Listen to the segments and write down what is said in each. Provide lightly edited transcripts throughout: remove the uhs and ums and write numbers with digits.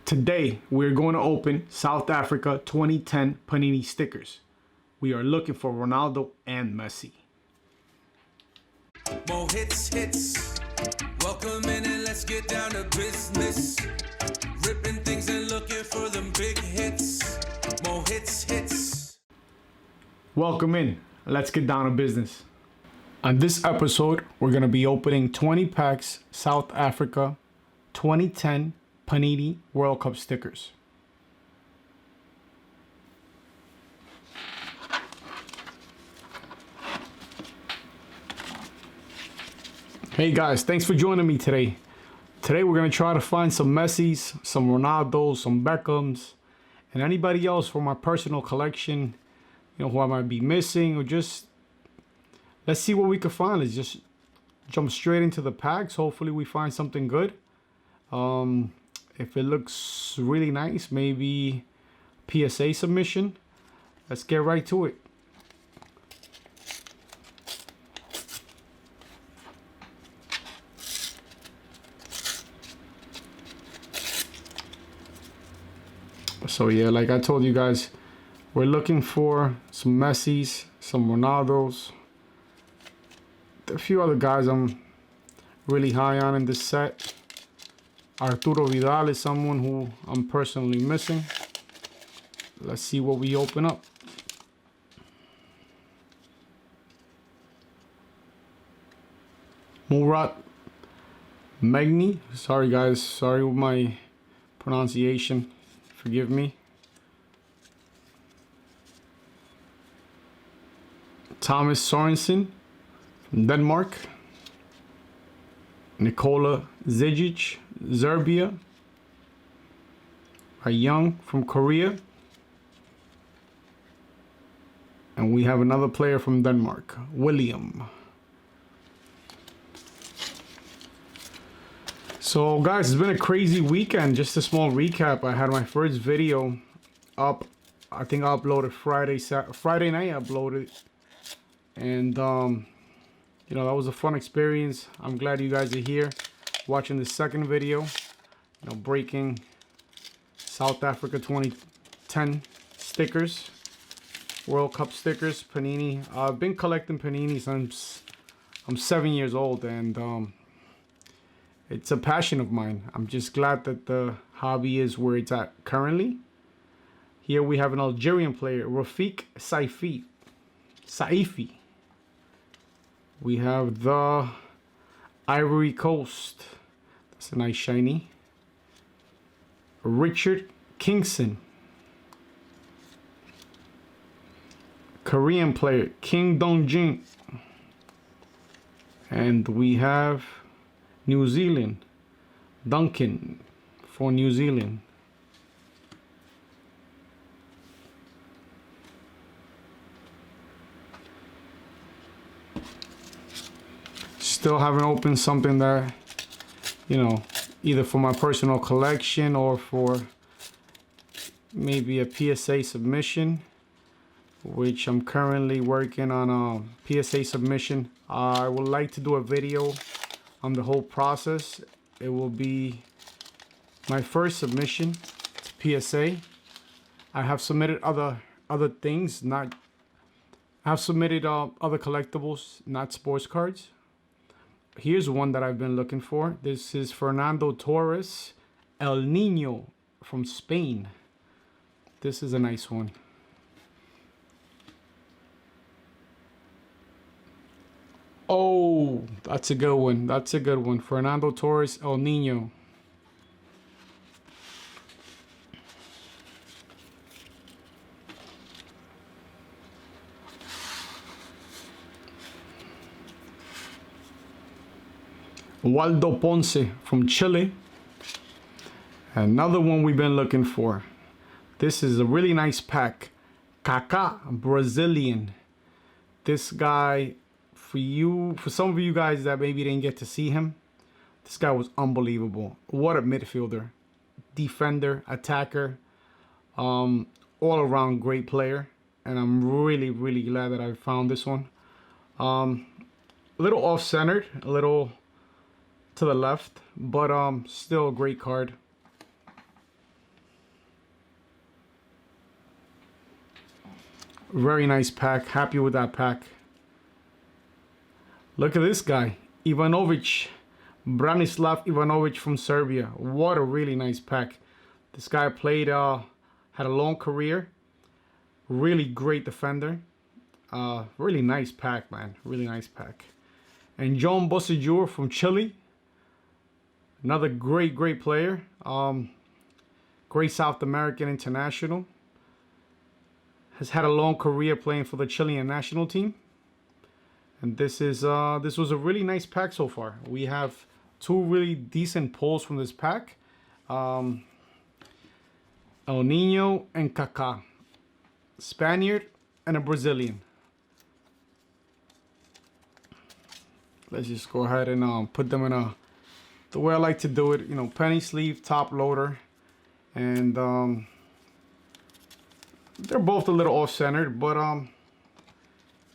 Today, we're going to open South Africa 2010 Panini stickers. We are looking for Ronaldo and Messi. More hits. Welcome in and let's get down to business. Ripping things and looking for them big hits. More hits. Welcome in. Let's get down to business. On this episode, we're going to be opening 20 packs South Africa 2010 Panini World Cup stickers. Hey guys, thanks for joining me today. Today we're going to try to find some Messis, some Ronaldos, some Beckhams, and anybody else for my personal collection, who I might be missing, or just let's see what we can find. Let's just jump straight into the packs. Hopefully we find something good. If it looks really nice, maybe PSA submission. Let's get right to it. So yeah, like I told you guys, we're looking for some Messis, some Ronaldos, a few other guys I'm really high on in this set. Arturo Vidal is someone who I'm personally missing. Let's see what we open up. Murat Magni. Sorry guys, sorry with my pronunciation. Forgive me. Thomas Sorensen from Denmark. Nikola Zijic, Serbia. A Young from Korea. And we have another player from Denmark, William. So guys, it's been a crazy weekend. Just a small recap. I had my first video up. I think I uploaded Friday night I uploaded. And that was a fun experience. I'm glad you guys are here watching the second video. Breaking South Africa 2010 stickers, World Cup stickers, Panini. I've been collecting Panini since I'm 7 years old, and it's a passion of mine. I'm just glad that the hobby is where it's at currently. Here we have an Algerian player, Rafik Saifi. We have the Ivory Coast. That's a nice shiny. Richard Kingson. Korean player, Kim Dong-jin. And we have New Zealand, Duncan for New Zealand. Still haven't opened something that, either for my personal collection or for maybe a PSA submission, which I'm currently working on a PSA submission. I would like to do a video on the whole process. It will be my first submission to PSA. I have submitted other things, I have submitted other collectibles, not sports cards. Here's one that I've been looking for. This is Fernando Torres, El Nino from Spain. This is a nice one. Oh, that's a good one. That's a good one. Fernando Torres, El Nino. Waldo Ponce from Chile. Another one we've been looking for. This is a really nice pack. WAKA, Brazilian. This guy, for some of you guys that maybe didn't get to see him, this guy was unbelievable. What a midfielder, defender, attacker, all around great player. And I'm really glad that I found this one. A little off-centered, a little to the left, but still a great card. Very nice pack. Happy with that pack. Look at this guy. Ivanovic. Branislav Ivanovic from Serbia. What a really nice pack. This guy played, had a long career. Really great defender. Really nice pack, man. Really nice pack. And John Bosijur from Chile. Another great player. Great South American international. Has had a long career playing for the Chilean national team. And this was a really nice pack so far. We have two really decent pulls from this pack. El Nino and Kaká. Spaniard and a Brazilian. Let's just go ahead and put them in the way I like to do it. You know, penny sleeve, top loader. And they're both a little off-centered, but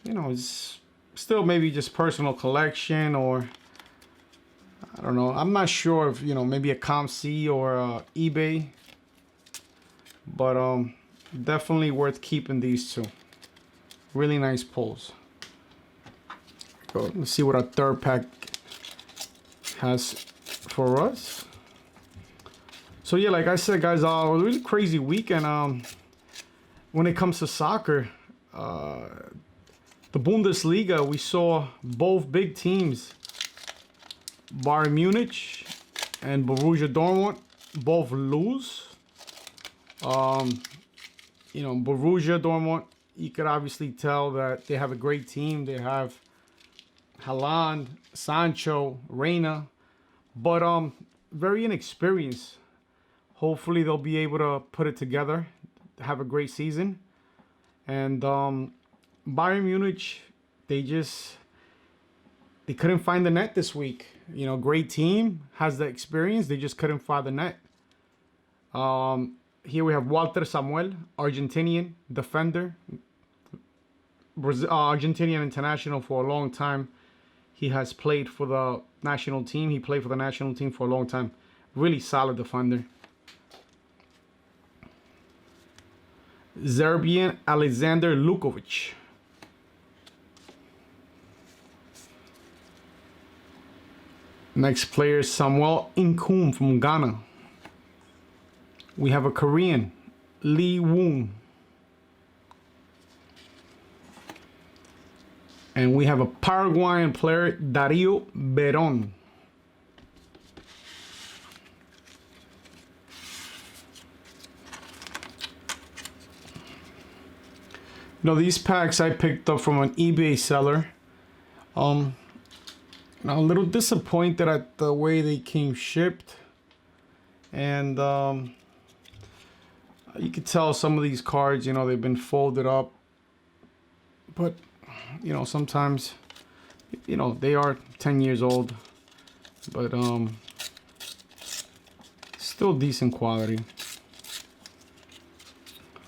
you know, it's still maybe just personal collection, or I don't know. I'm not sure if, you know, maybe a ComC or eBay, but definitely worth keeping these two. Really nice pulls. So let's see what our third pack has for us. So yeah, like I said, guys, a really crazy weekend. When it comes to soccer, the Bundesliga, we saw both big teams, Bayern Munich and Borussia Dortmund, both lose. You know, Borussia Dortmund, you could obviously tell that they have a great team. They have Haaland, Sancho, Reina, but very inexperienced. Hopefully they'll be able to put it together, have a great season. And Bayern Munich, they couldn't find the net this week. You know, great team, has the experience, they just couldn't find the net. Here we have Walter Samuel, Argentinian defender, Argentinian international for a long time. He has played for the national team. He played for the national team for a long time. Really solid defender. Serbian Alexander Lukovic. Next player is Samuel Inkoom from Ghana. We have a Korean, Lee Woon. And we have a Paraguayan player, Dario Verón. Now these packs I picked up from an eBay seller. Now a little disappointed at the way they came shipped. And you could tell some of these cards, you know, they've been folded up. But, you know, sometimes, you know, they are 10 years old. But still decent quality.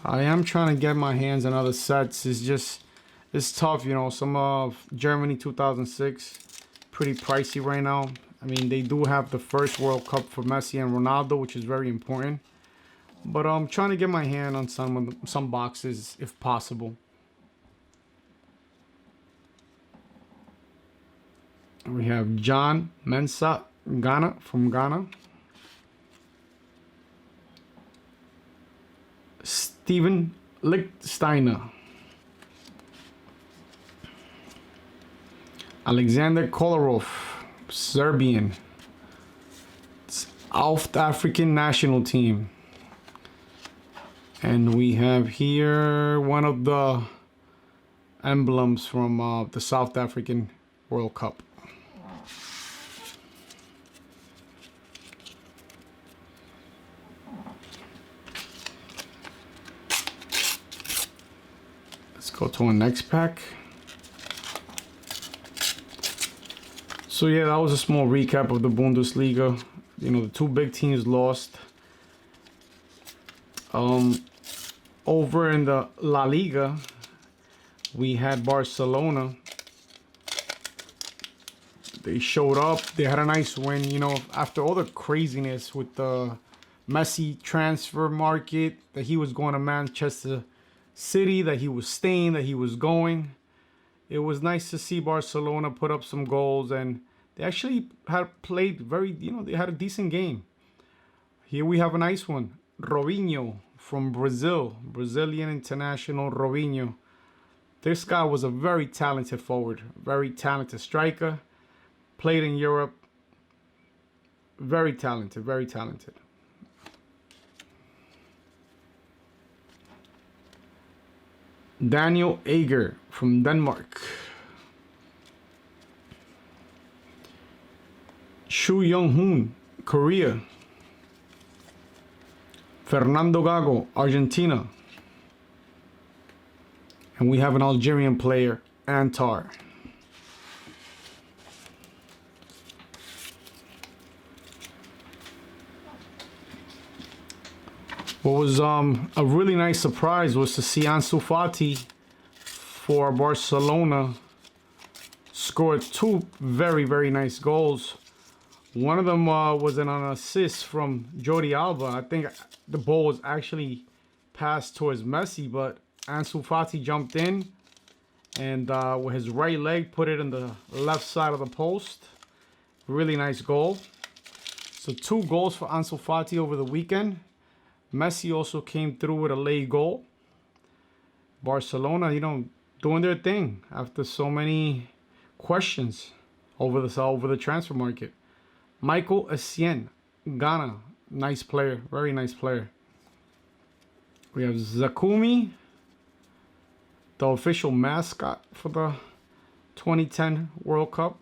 I am trying to get my hands on other sets. It's tough, you know. Some of Germany 2006, pretty pricey right now. I mean, they do have the first World Cup for Messi and Ronaldo, which is very important. But I'm trying to get my hand on some boxes if possible. We have John Mensah, Ghana, from Ghana. Steven Lichtsteiner. Alexander Kolarov, Serbian. South African national team. And we have here one of the emblems from the South African World Cup. Let's go to our next pack. So yeah, that was a small recap of the Bundesliga. You know, the two big teams lost. Over in the La Liga, we had Barcelona. They showed up. They had a nice win. You know, after all the craziness with the Messi transfer market, that he was going to Manchester city that he was staying, that he was going. It was nice to see Barcelona put up some goals, and they actually had played very, they had a decent game. Here we have a nice one. Robinho from Brazil, Brazilian international Robinho. This guy was a very talented forward, very talented striker. Played in Europe. Very talented, very talented. Daniel Ager from Denmark. Shu Young-hoon, Korea. Fernando Gago, Argentina. And we have an Algerian player, Antar. What was a really nice surprise was to see Ansu Fati for Barcelona scored 2 very, very nice goals. One of them was an assist from Jordi Alba. I think the ball was actually passed towards Messi, but Ansu Fati jumped in and with his right leg put it in the left side of the post. Really nice goal. So 2 goals for Ansu Fati over the weekend. Messi also came through with a late goal. Barcelona, doing their thing after so many questions over the transfer market. Michael Essien, Ghana, nice player, very nice player. We have Zakumi, the official mascot for the 2010 World Cup.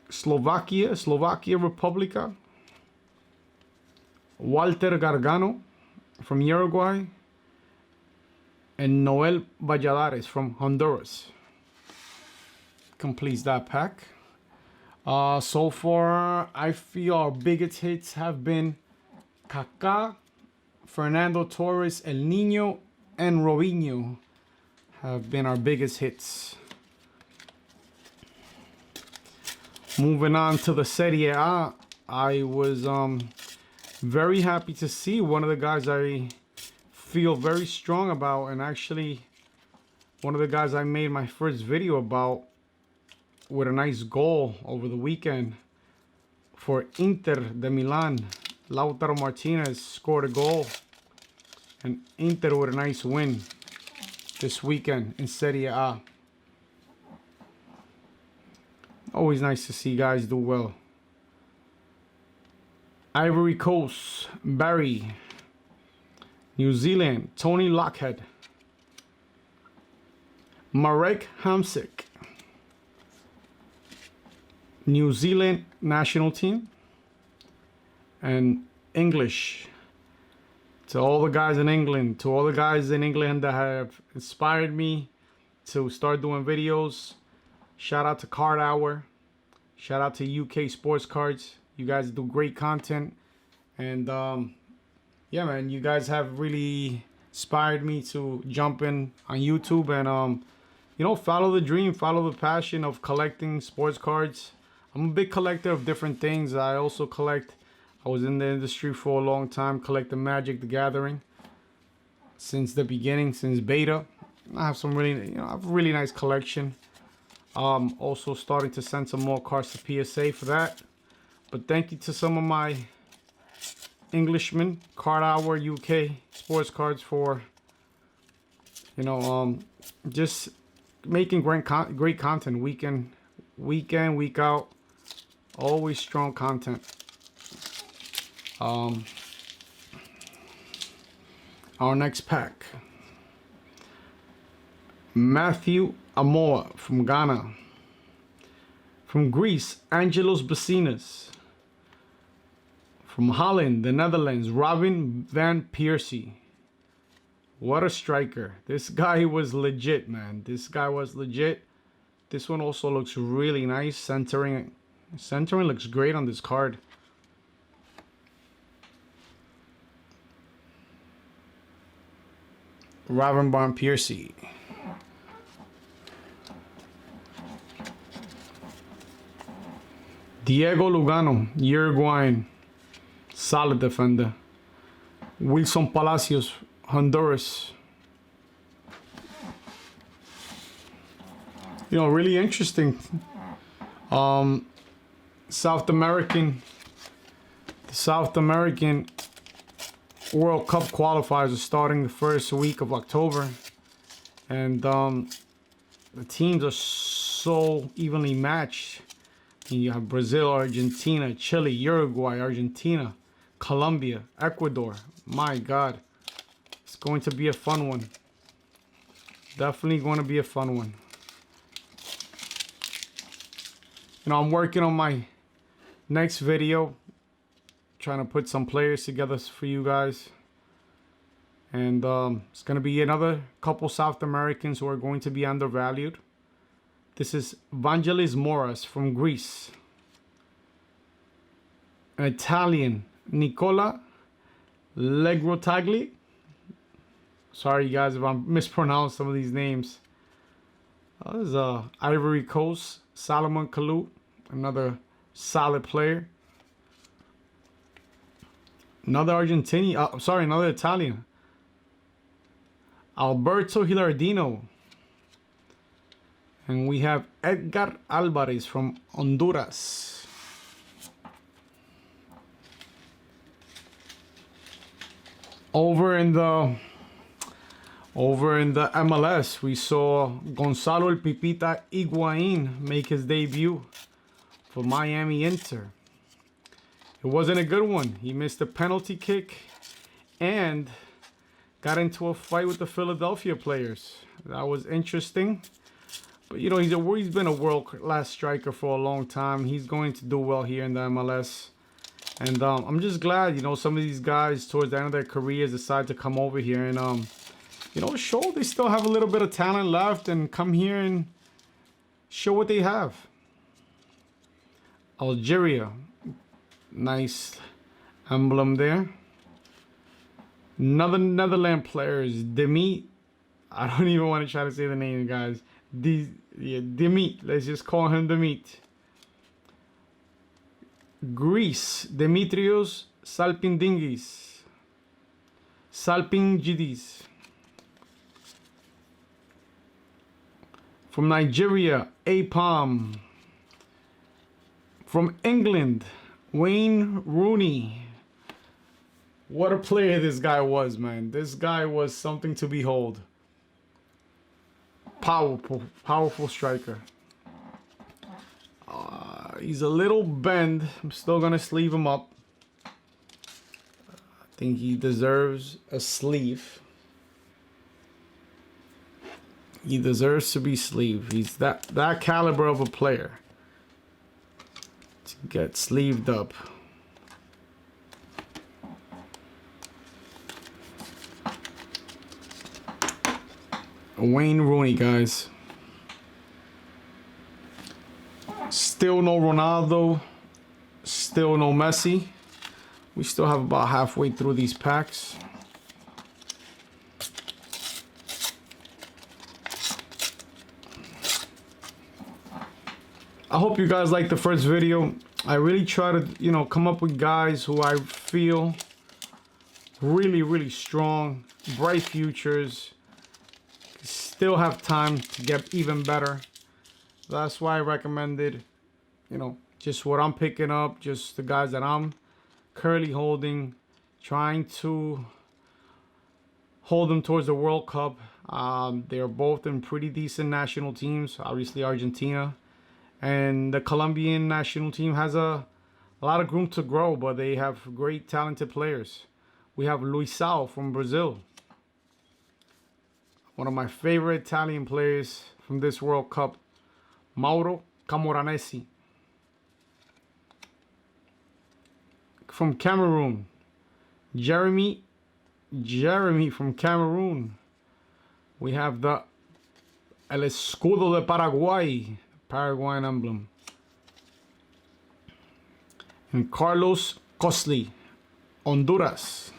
Slovakia Republica. Walter Gargano from Uruguay. And Noel Valladares from Honduras. Completes that pack. So far, I feel our biggest hits have been Kaká, Fernando Torres, El Niño, and Robinho have been our biggest hits. Moving on to the Serie A, I was very happy to see one of the guys I feel very strong about, and actually one of the guys I made my first video about with a nice goal over the weekend for Inter de Milan. Lautaro Martinez scored a goal, and Inter with a nice win this weekend in Serie A. Always nice to see guys do well. Ivory Coast, Barry. New Zealand, Tony Lockhead. Marek Hamsik. New Zealand national team. And English. To all the guys in England, that have inspired me to start doing videos. Shout out to Card Hour. Shout out to UK Sports Cards. You guys do great content. And yeah, man, you guys have really inspired me to jump in on YouTube and follow the dream, follow the passion of collecting sports cards. I'm a big collector of different things. I also collect. I was in the industry for a long time, collecting Magic the Gathering since the beginning, since beta. I have some really, I have a really nice collection. Also starting to send some more cards to PSA for that. But thank you to some of my Englishmen, Card Hour UK sports cards for, just making great content week in, week out. Always strong content. Our next pack. Matthew Amor from Ghana. From Greece, Angelos Bassinas. From Holland, the Netherlands, Robin van Persie. What a striker. This guy was legit, man. This guy was legit. This one also looks really nice. Centering looks great on this card. Robin van Persie. Diego Lugano, Uruguayan. Solid defender. Wilson Palacios, Honduras. You know, really interesting. South American World Cup qualifiers are starting the first week of October, and the teams are so evenly matched. You have Brazil, Argentina, Chile, Uruguay, Argentina, Colombia, Ecuador. My God, it's going to be a fun one. Definitely going to be a fun one. You know, I'm working on my next video, trying to put some players together for you guys. And it's going to be another couple South Americans who are going to be undervalued. This is Vangelis Moras from Greece. An Italian, Nicola Legrotagli. Sorry guys if I mispronounced some of these names. This is Ivory Coast, Salomon Kalou, another solid player. Another Argentinian, another Italian. Alberto Hillardino. And we have Edgar Alvarez from Honduras. Over in the MLS, we saw Gonzalo El Pipita Higuain make his debut for Miami Inter. It wasn't a good one. He missed a penalty kick and got into a fight with the Philadelphia players. That was interesting. But, you know, he's been a world-class striker for a long time. He's going to do well here in the MLS. And I'm just glad, you know, some of these guys towards the end of their careers decide to come over here and, you know, show they still have a little bit of talent left and come here and show what they have. Algeria. Nice emblem there. Another Netherlands player is Demi. I don't even want to try to say the name, guys. Demit. Let's just call him Demit. Greece, Demetrios Salpingidis. From Nigeria, Apam. From England, Wayne Rooney. What a player this guy was, man. This guy was something to behold. Powerful striker. He's a little bent. I'm still gonna sleeve him up. I think he deserves a sleeve. He deserves to be sleeved. He's that caliber of a player to get sleeved up. Wayne Rooney, guys. Still no Ronaldo. Still no Messi. We still have about halfway through these packs. I hope you guys liked the first video. I really try to, you know, come up with guys who I feel really strong, bright futures, still have time to get even better. That's why I recommended, you know, just what I'm picking up, just the guys that I'm currently holding, trying to hold them towards the World Cup. They're both in pretty decent national teams, obviously Argentina. And the Colombian national team has a lot of room to grow, but they have great talented players. We have Luisao from Brazil. One of my favorite Italian players from this World Cup. Mauro Camoranesi. From Cameroon. Jeremy from Cameroon. We have the El Escudo de Paraguay. Paraguayan emblem. And Carlos Cosley, Honduras.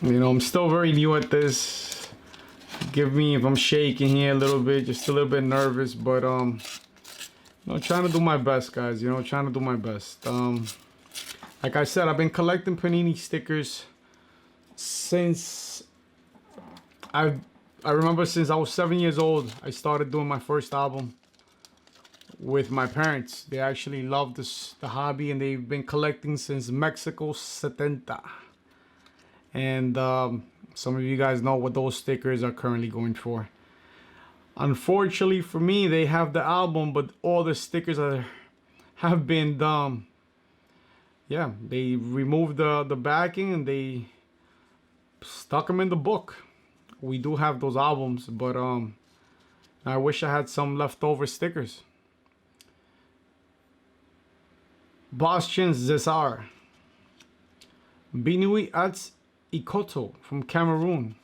You know, I'm still very new at this, Forgive me if I'm shaking here a little bit, just a little bit nervous, but trying to do my best, guys. Trying to do my best. Like I said, I've been collecting Panini stickers since I remember since I was 7 years old. I started doing my first album with my parents. They actually love the hobby, and they've been collecting since Mexico 70. And some of you guys know what those stickers are currently going for. Unfortunately for me, they have the album, but all the stickers have been they removed the backing and they stuck them in the book. We do have those albums, but I wish I had some leftover stickers. Bastian Cesar, Binui Ats Ikoto from Cameroon,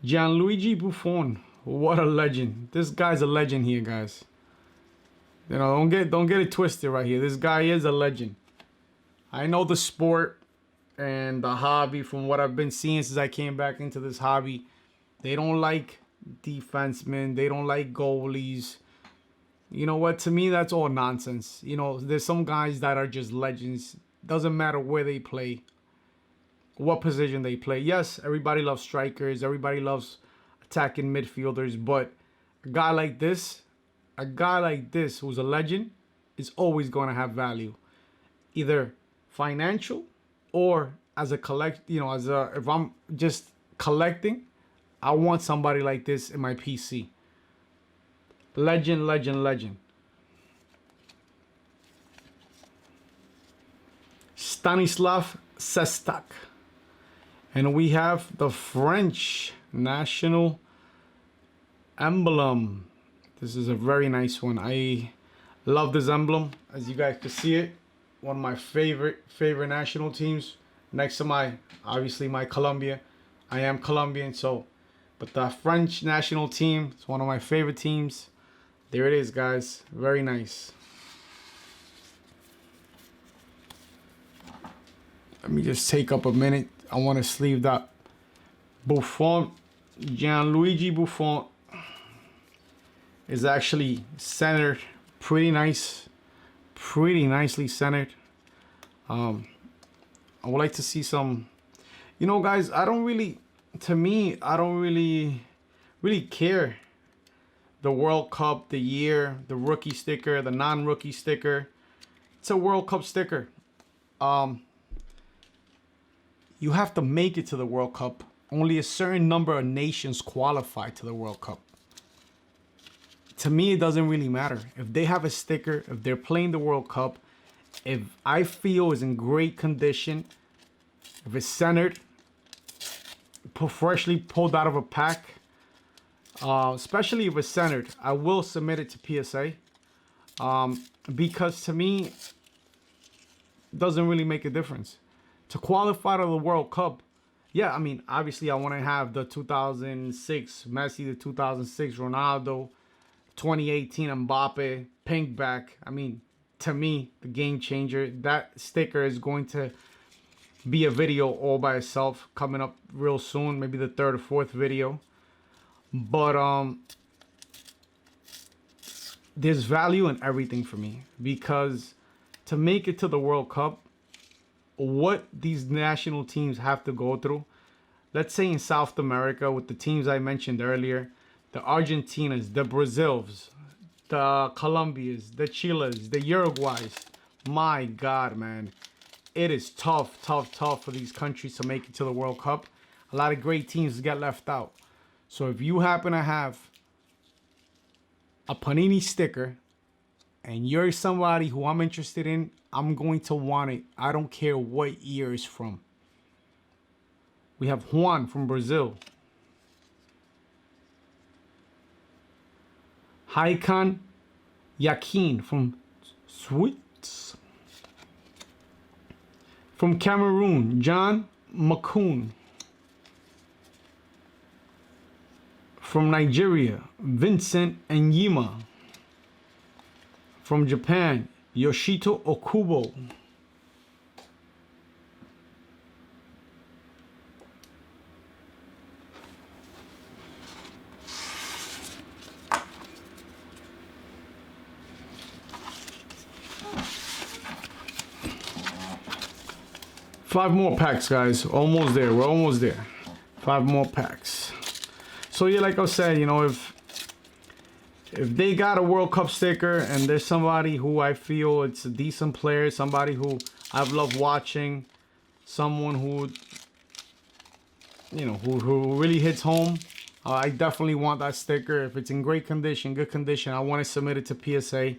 Gianluigi Buffon. What a legend! This guy's a legend here, guys. Don't get it twisted right here. This guy is a legend. I know the sport and the hobby from what I've been seeing since I came back into this hobby. They don't like defensemen. They don't like goalies. You know what? To me, that's all nonsense. There's some guys that are just legends. Doesn't matter where they play, what position they play. Yes, everybody loves strikers. Everybody loves attacking midfielders. But a guy like this who's a legend is always going to have value, either financial or as a if I'm just collecting, I want somebody like this in my PC. Legend, legend, legend. Stanislav Sestak. And we have the French national emblem. This is a very nice one. I love this emblem. As you guys can see it, one of my favorite national teams. Next to obviously my Colombia. I am Colombian, but the French national team is one of my favorite teams. There it is, guys. Very nice. Let me just take up a minute. I want to sleeve that. Buffon, Gianluigi Buffon is actually centered pretty nicely centered. I would like to see some, guys, I don't really care the World Cup, the year, the rookie sticker, the non-rookie sticker. It's a World Cup sticker. You have to make it to the World Cup. Only a certain number of nations qualify to the World Cup. To me, it doesn't really matter. If they have a sticker, if they're playing the World Cup, if I feel it's in great condition, if it's centered, freshly pulled out of a pack, especially if it's centered, I will submit it to PSA. Because to me, it doesn't really make a difference. To qualify to the World Cup, yeah, I mean, obviously I want to have the 2006 Messi, the 2006 Ronaldo, 2018 Mbappe, pink back. I mean, to me, the game changer. That sticker is going to be a video all by itself coming up real soon, maybe the third or fourth video. But there's value in everything for me, because to make it to the World Cup, what these national teams have to go through, let's say in South America with the teams I mentioned earlier, the Argentinas, the Brazils, the Colombias, the Chiles, the Uruguays. My God, man. It is tough for these countries to make it to the World Cup. A lot of great teams get left out. So if you happen to have a Panini sticker and you're somebody who I'm interested in, I'm going to want it. I don't care what year it's from. We have Juan from Brazil. Hakan Yakin from Swiss. From Cameroon, John Makun. From Nigeria, Vincent Enyima. From Japan, Yoshito Okubo. 5 more packs, guys. Almost there. We're almost there. 5 more packs. So yeah, like I said, you know, if they got a World Cup sticker and there's somebody who I feel it's a decent player, somebody who I've loved watching, someone who, you know, who really hits home, I definitely want that sticker. If it's in great condition, good condition, I want to submit it to PSA.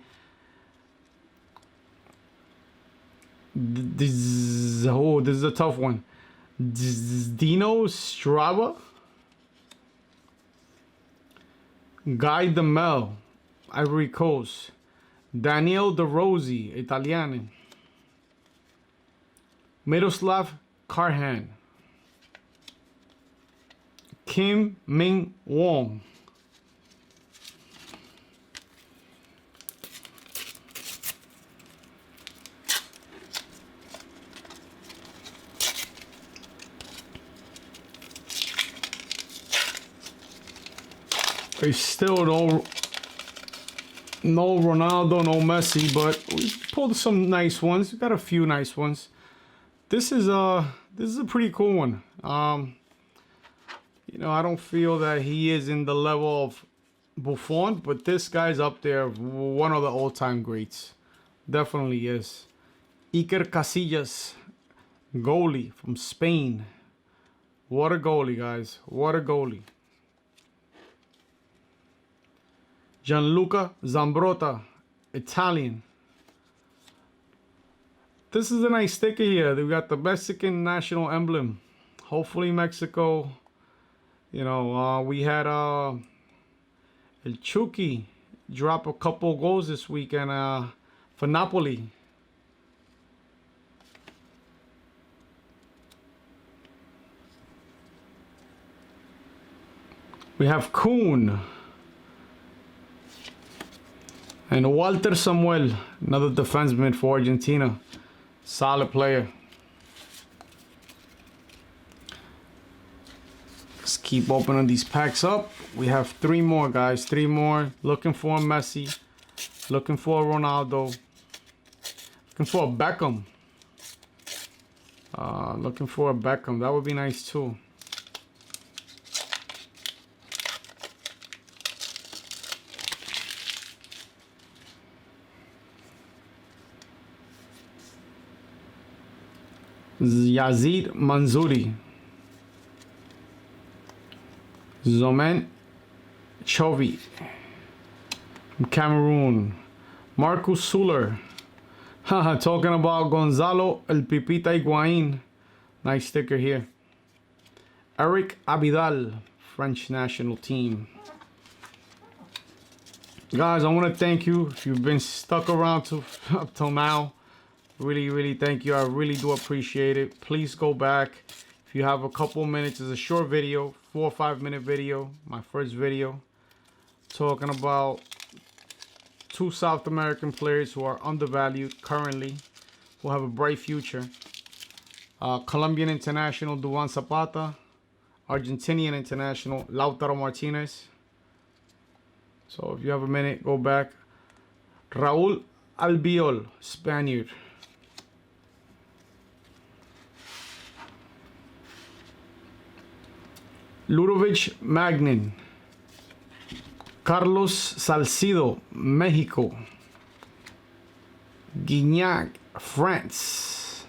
This is a tough one. Dino Strava, Guy Demel, Ivory Coast, Daniel De Rossi, Italian, Miroslav Karhan, Kim Min Wong, there's still no Ronaldo, no Messi, but we pulled some nice ones. We got a few nice ones. This is a pretty cool one. You know, I don't feel that he is in the level of Buffon, but this guy's up there, one of the all-time greats. Definitely is. Iker Casillas, goalie from Spain. What a goalie, guys. What a goalie. Gianluca Zambrotta, Italian. This is a nice sticker here. We got the Mexican national emblem. Hopefully Mexico, you know, we had El Chucky drop a couple goals this weekend for Napoli. We have Kuhn. And Walter Samuel, another defenseman for Argentina. Solid player. Let's keep opening these packs up. We have 3 more, guys. 3 more. Looking for a Messi. Looking for a Ronaldo. Looking for a Beckham. Looking for a Beckham. That would be nice too. Yazid Manzouri, Zomen Chovy from Cameroon, Marcus Suller. Haha, talking about Gonzalo El Pipita Higuain. Nice sticker here. Eric Abidal, French national team. Guys, I want to thank you if you've been stuck around up till now. Really thank you. I really do appreciate it. Please go back if you have a couple minutes. It's a short video, 4 or 5 minute video, my first video, talking about 2 South American players who are undervalued currently, who have a bright future. Colombian international Duan Zapata, Argentinian international Lautaro Martinez. So if you have a minute, go back. Raúl Albiol, Spaniard. Ludovic Magnin, Carlos Salcido, Mexico, Guignac, France.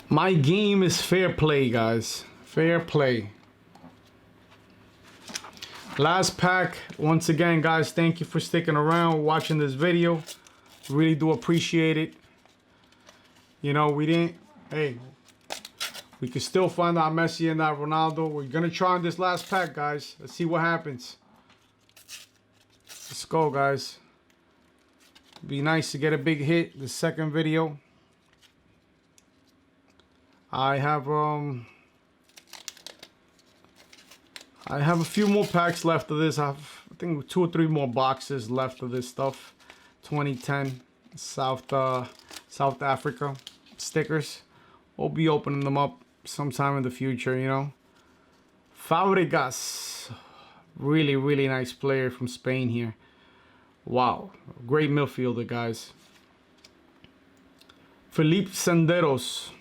My game is fair play, guys. Fair play. Last pack. Once again, guys, thank you for sticking around, watching this video. Really do appreciate it. You know, we could still find that Messi and that Ronaldo. We're going to try on this last pack, guys. Let's see what happens. Let's go, guys. Be nice to get a big hit. The second video. I have a few more packs left of this. I think 2 or 3 more boxes left of this stuff. 2010 South Africa stickers. We'll be opening them up sometime in the future, you know. Fabregas, really nice player from Spain here. Wow, great midfielder, guys. Felipe Senderos,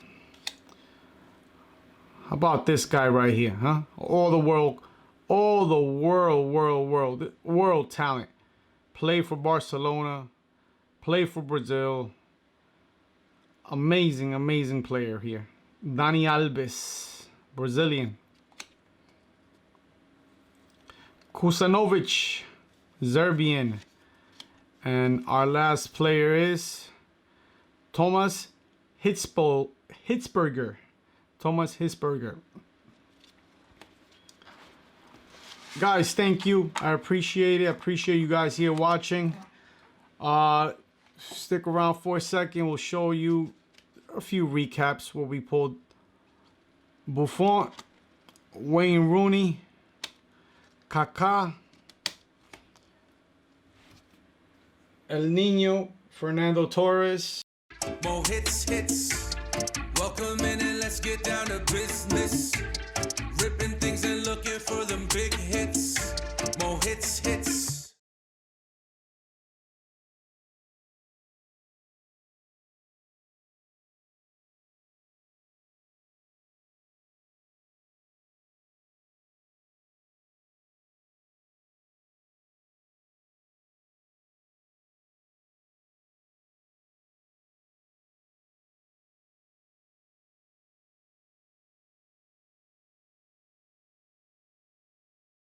How about this guy right here, huh? All the world talent. Play for Barcelona, play for Brazil. Amazing player here. Dani Alves, Brazilian. Kusanovic, Serbian. And our last player is Thomas Hitzberger. Thomas Hitzberger. Guys, thank you. I appreciate it. I appreciate you guys here watching. Stick around for a second. We'll show you a few recaps where we pulled Buffon, Wayne Rooney, WAKA, El Nino, Fernando Torres. More hits. Welcome in and let's get down to business.